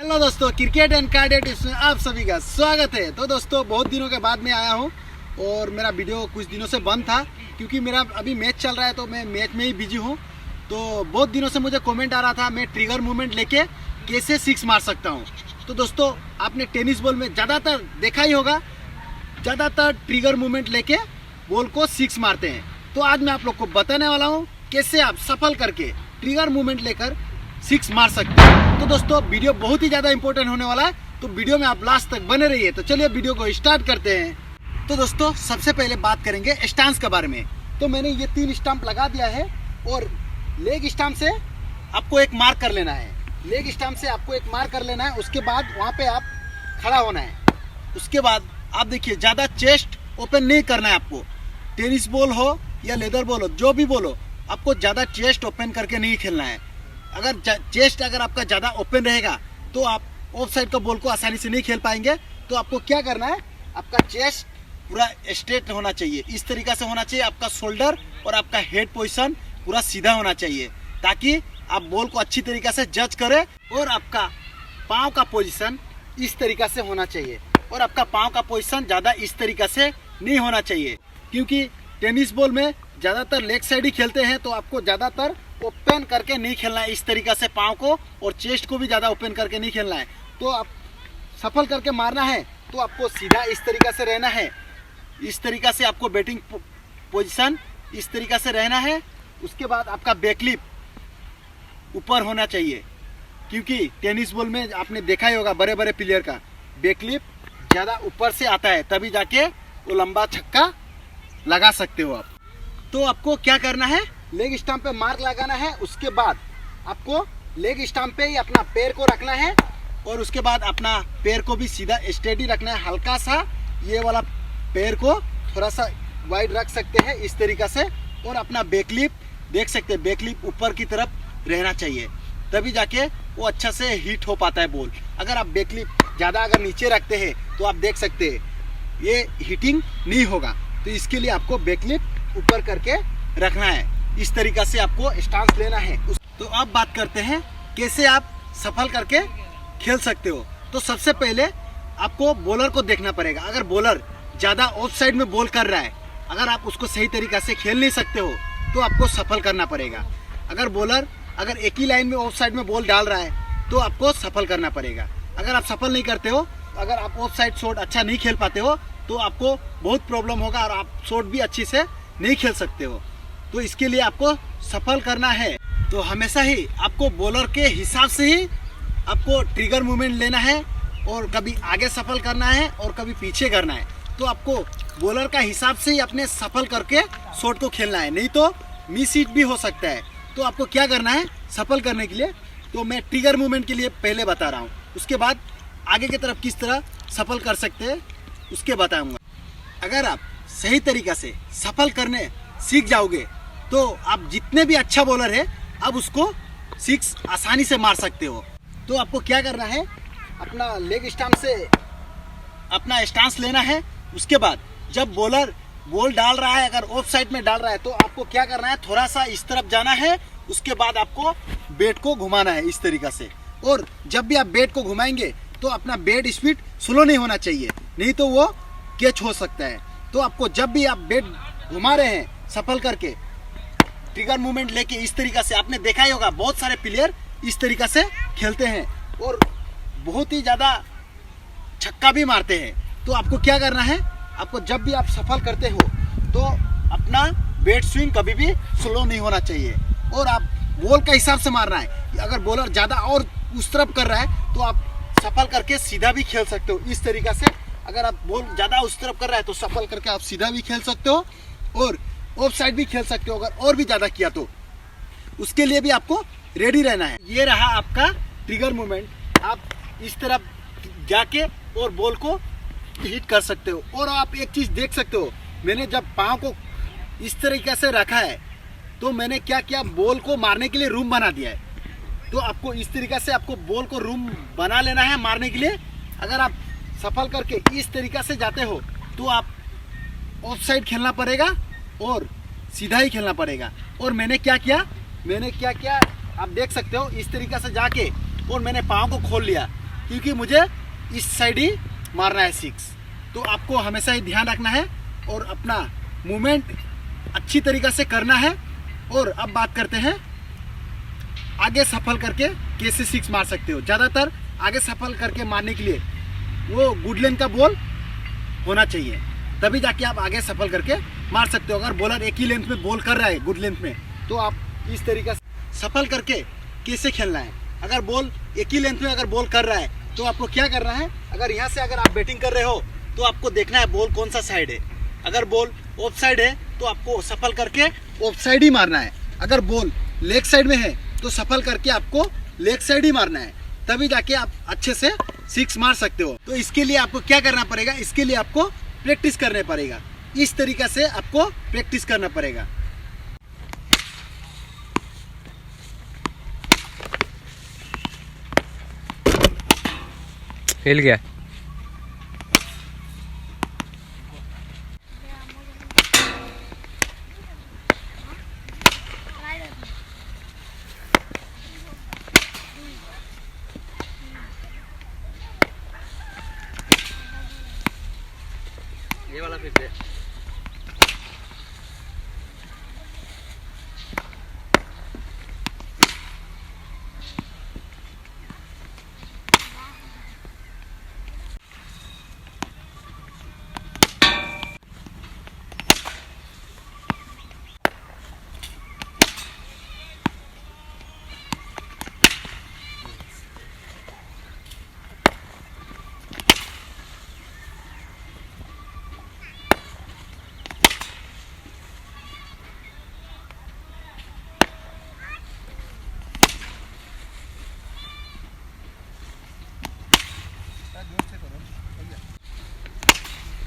Hello दोस्तों, cricket and कार्डेट इसमें आप सभी का स्वागत है। तो दोस्तों, बहुत दिनों के बाद मैं आया हूं और मेरा वीडियो कुछ दिनों से बंद था क्योंकि मेरा अभी मैच चल रहा है तो मैं मैच में ही बिजी हूं। तो बहुत दिनों से मुझे कमेंट आ रहा था मैं ट्रिगर मूवमेंट लेके कैसे सिक्स मार सकता हूं। तो दोस्तों, आपने टेनिस बॉल में ज़्यादातर देखा ही होगा, ज़्यादातर ट्रिगर मूवमेंट लेके बॉल को सिक्स मारते हैं। तो आज मैं आप लोग को बताने वाला हूँ कैसे आप सफल करके ट्रिगर मूवमेंट लेकर सिक्स मार सकते हैं। तो दोस्तों, वीडियो बहुत ही ज़्यादा इंपॉर्टेंट होने वाला है, तो वीडियो में आप लास्ट तक बने रहिए। तो चलिए वीडियो को स्टार्ट करते हैं। तो दोस्तों, सबसे पहले बात करेंगे स्टांस के बारे में। तो मैंने ये 3 स्टंप लगा दिया है और लेग स्टंप से आपको एक मार्क कर लेना है। लेग स्टंप से आपको एक मार्क कर लेना है, उसके बाद वहाँ पे आप खड़ा होना है। उसके बाद आप देखिए, ज़्यादा चेस्ट ओपन नहीं करना है आपको। टेनिस बॉल हो या लेदर बॉल हो, जो भी बॉल हो, आपको ज़्यादा चेस्ट ओपन करके नहीं खेलना है। अगर चेस्ट अगर आपका ज़्यादा ओपन रहेगा तो आप ऑफ साइड का बॉल को आसानी से नहीं खेल पाएंगे। तो आपको क्या करना है, आपका चेस्ट पूरा स्ट्रेट होना चाहिए, इस तरीक़ा से होना चाहिए। आपका शोल्डर और आपका हेड पोजीशन पूरा सीधा होना चाहिए ताकि आप बॉल को अच्छी तरीक़ा से जज करें। और आपका पाँव का पोजीशन इस तरीक़ा से होना चाहिए और आपका पाँव का पोजीशन ज़्यादा इस तरीक़ा से नहीं होना चाहिए, क्योंकि टेनिस बॉल में ज़्यादातर लेग साइड ही खेलते हैं। तो आपको ज़्यादातर ओपन करके नहीं खेलना है, इस तरीक़ा से पाँव को और चेस्ट को भी ज़्यादा ओपन करके नहीं खेलना है। तो आप सफल करके मारना है तो आपको सीधा इस तरीक़ा से रहना है। इस तरीक़ा से आपको बैटिंग पोजीशन इस तरीक़ा से रहना है। उसके बाद आपका बैकलिप ऊपर होना चाहिए, क्योंकि टेनिस बॉल में आपने देखा ही होगा बड़े बड़े प्लेयर का बैकलिप ज़्यादा ऊपर से आता है, तभी जाके वो लंबा छक्का लगा सकते हो आप। तो आपको क्या करना है, लेग स्टंप पे मार्क लगाना है। उसके बाद आपको लेग स्टंप पे ही अपना पैर को रखना है और उसके बाद अपना पैर को भी सीधा स्टेडी रखना है। हल्का सा ये वाला पैर को थोड़ा सा वाइड रख सकते हैं इस तरीक़ा से। और अपना बैकलिप देख सकते हैं, बैकलिप ऊपर की तरफ रहना चाहिए, तभी जाके वो अच्छा से हिट हो पाता है बॉल। अगर आप बैकलिप ज़्यादा अगर नीचे रखते हैं तो आप देख सकते हैं ये हिटिंग नहीं होगा। तो इसके लिए आपको बैकलिप ऊपर करके रखना है, इस तरीक़ा से आपको स्टांस लेना है। तो अब बात करते हैं कैसे आप सफल करके खेल सकते हो। तो सबसे पहले आपको बॉलर को देखना पड़ेगा। अगर बॉलर ज़्यादा ऑफ साइड में बॉल कर रहा है, अगर आप उसको सही तरीक़ा से खेल नहीं सकते हो तो आपको सफल करना पड़ेगा। अगर बॉलर अगर एक ही लाइन में ऑफ साइड में बॉल डाल रहा है तो आपको सफल करना पड़ेगा। अगर आप सफल नहीं करते हो, अगर आप ऑफ साइड शॉट अच्छा नहीं खेल पाते हो तो आपको बहुत प्रॉब्लम होगा और आप शॉट भी अच्छी से नहीं खेल सकते हो। तो इसके लिए आपको सफल करना है तो हमेशा ही आपको बॉलर के हिसाब से ही आपको ट्रिगर मूवमेंट लेना है, और कभी आगे सफल करना है और कभी पीछे करना है। तो आपको बॉलर का हिसाब से ही अपने सफल करके शॉट को खेलना है, नहीं तो मिस हिट भी हो सकता है। तो आपको क्या करना है सफल करने के लिए, तो मैं ट्रिगर मूवमेंट के लिए पहले बता रहा हूँ, उसके बाद आगे की तरफ किस तरह सफल कर सकते हैं उसके बताऊँगा। अगर आप सही तरीक़ा से सफल करने सीख जाओगे तो आप जितने भी अच्छा बॉलर है अब उसको सिक्स आसानी से मार सकते हो। तो आपको क्या करना है, अपना लेग स्टंप से अपना स्टांस लेना है। उसके बाद जब बॉलर बॉल डाल रहा है, अगर ऑफ साइड में डाल रहा है, तो आपको क्या करना है, थोड़ा सा इस तरफ जाना है। उसके बाद आपको बैट को घुमाना है इस तरीक़ा से। और जब भी आप बैट को घुमाएंगे तो अपना बैट स्पीड स्लो नहीं होना चाहिए, नहीं तो वो कैच हो सकता है। तो आपको जब भी आप बैट घुमा रहे हैं सफल करके ट्रिगर मूवमेंट लेके इस तरीक़ा से, आपने देखा ही होगा बहुत सारे प्लेयर इस तरीक़ा से खेलते हैं और बहुत ही ज़्यादा छक्का भी मारते हैं। तो आपको क्या करना है, आपको जब भी आप सफल करते हो तो अपना बैट स्विंग कभी भी स्लो नहीं होना चाहिए और आप बॉल का हिसाब से मारना है। अगर बॉलर ज़्यादा और उस तरफ कर रहा है तो आप सफल करके सीधा भी खेल सकते हो इस तरीक़ा से। अगर आप बॉल ज़्यादा उस तरफ कर रहा है तो सफल करके आप सीधा भी खेल सकते हो और ऑफ साइड भी खेल सकते हो। अगर और भी ज़्यादा किया तो उसके लिए भी आपको रेडी रहना है। ये रहा आपका ट्रिगर मूवमेंट, आप इस तरफ जाके और बॉल को हिट कर सकते हो। और आप एक चीज़ देख सकते हो, मैंने जब पाँव को इस तरीके से रखा है तो मैंने क्या किया, बॉल को मारने के लिए रूम बना दिया है। तो आपको इस तरीक़े से आपको बॉल को रूम बना लेना है मारने के लिए। अगर आप सफल करके इस तरीक़ा से जाते हो तो आप ऑफ साइड खेलना पड़ेगा और सीधा ही खेलना पड़ेगा। और मैंने क्या किया आप देख सकते हो, इस तरीक़े से जाके और मैंने पाँव को खोल लिया क्योंकि मुझे इस साइड ही मारना है 6। तो आपको हमेशा ही ध्यान रखना है और अपना मूवमेंट अच्छी तरीक़ा से करना है। और अब बात करते हैं आगे सफल करके कैसे 6 मार सकते हो। ज़्यादातर आगे सफल करके मारने के लिए वो गुड लेंथ का बॉल होना चाहिए, तभी जाके आप आगे सफल करके मार सकते हो। अगर बॉलर एक ही लेंथ में बॉल कर रहा है गुड लेंथ में, तो आप इस तरीक़ा से सफल करके कैसे खेलना है। अगर बॉल एक ही लेंथ में अगर बॉल कर रहा है तो आपको क्या करना है, अगर यहाँ से अगर आप बैटिंग कर रहे हो तो आपको देखना है बॉल कौन सा साइड है। अगर बॉल ऑफ साइड है तो आपको सफल करके ऑफ साइड ही मारना है। अगर बॉल लेग साइड में है तो सफल करके आपको लेग साइड ही मारना है, तभी जाके आप अच्छे से 6 मार सकते हो। तो इसके लिए आपको क्या करना पड़ेगा, इसके लिए आपको प्रैक्टिस करने पड़ेगा। इस तरीक़ा से आपको प्रैक्टिस करना पड़ेगा। हिल गया। ये वाला फिर से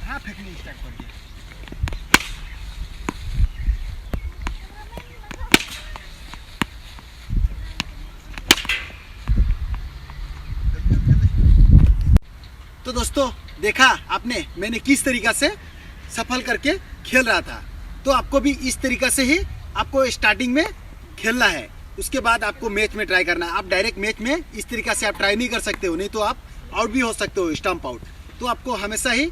हाँ, फेंकनी स्टार्ट कर दिया। तो दोस्तों देखा आपने मैंने किस तरीक़ा से सफल करके खेल रहा था। तो आपको भी इस तरीक़ा से ही आपको स्टार्टिंग में खेलना है, उसके बाद आपको मैच में ट्राई करना है। आप डायरेक्ट मैच में इस तरीक़ा से आप ट्राई नहीं कर सकते हो, नहीं तो आप आउट भी हो सकते हो, स्टंप आउट। तो आपको हमेशा ही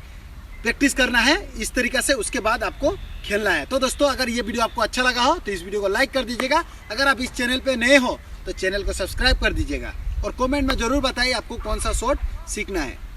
प्रैक्टिस करना है इस तरीक़ा से, उसके बाद आपको खेलना है। तो दोस्तों अगर ये वीडियो आपको अच्छा लगा हो तो इस वीडियो को लाइक कर दीजिएगा। अगर आप इस चैनल पे नए हो तो चैनल को सब्सक्राइब कर दीजिएगा और कमेंट में ज़रूर बताइए आपको कौन सा शॉट सीखना है।